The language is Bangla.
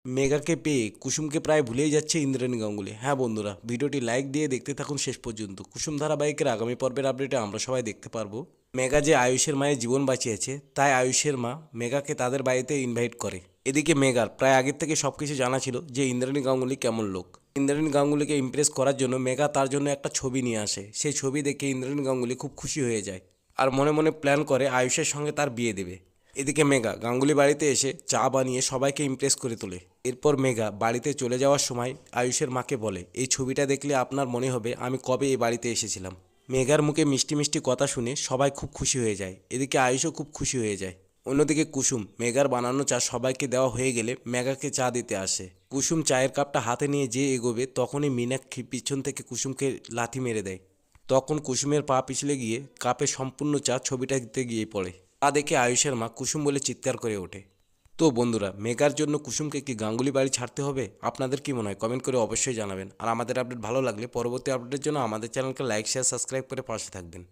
মেগাকে পেয়ে কুসুমকে প্রায় ভুলেই যাচ্ছে ইন্দ্রাণী গাঙ্গুলি। হ্যাঁ বন্ধুরা, ভিডিওটি লাইক দিয়ে দেখতে থাকুন শেষ পর্যন্ত। কুসুম ধারাবাহিকের আগামী পর্বের আপডেটে আমরা সবাই দেখতে পারবো মেগা যে আয়ুষের মায়ের জীবন বাঁচিয়েছে, তাই আয়ুষের মা মেগাকে তাদের বাড়িতে ইনভাইট করে। এদিকে মেগার প্রায় আগের থেকে সবকিছু জানা ছিল যে ইন্দ্রাণী গাঙ্গুলি কেমন লোক। ইন্দ্রাণী গাঙ্গুলিকে ইমপ্রেস করার জন্য মেগা তার জন্য একটা ছবি নিয়ে আসে। সেই ছবি দেখে ইন্দ্রাণী গাঙ্গুলি খুব খুশি হয়ে যায় আর মনে মনে প্ল্যান করে আয়ুষের সঙ্গে তার বিয়ে দেবে। এদিকে মেগা গাঙ্গুলি বাড়িতে এসে চা বানিয়ে সবাইকে ইমপ্রেস করে তোলে। এরপর মেগা বাড়িতে চলে যাওয়ার সময় আয়ুষের মাকে বলে, এই ছবিটা দেখলে আপনার মনে হবে আমি কবে এই বাড়িতে এসেছিলাম। মেগার মুখে মিষ্টি মিষ্টি কথা শুনে সবাই খুব খুশি হয়ে যায়। এদিকে আয়ুষও খুব খুশি হয়ে যায়। অন্যদিকে কুসুম মেগার বানানো চা সবাইকে দেওয়া হয়ে গেলে মেগাকে চা দিতে আসে। কুসুম চায়ের কাপটা হাতে নিয়ে যে এগোবে তখনই মীনাক্ষী পিছন থেকে কুসুমকে লাথি মেরে দেয়। তখন কুসুমের পা পিছলে গিয়ে কাপে সম্পূর্ণ চা ছবিটা দিতে গিয়ে পড়ে। তা দেখে আয়ুষের মা কুসুম বলে চিৎকার করে ওঠে। তো বন্ধুরা, মেগার জন্য কুসুমকে কি গাঙ্গুলি বাড়ি ছাড়তে হবে? আপনাদের কি মনে হয় কমেন্ট করে অবশ্যই জানাবেন। আর আমাদের আপডেট ভালো লাগলে পরবর্তী আপডেটের জন্য আমাদের চ্যানেলকে লাইক শেয়ার সাবস্ক্রাইব করে পাশে থাকবেন।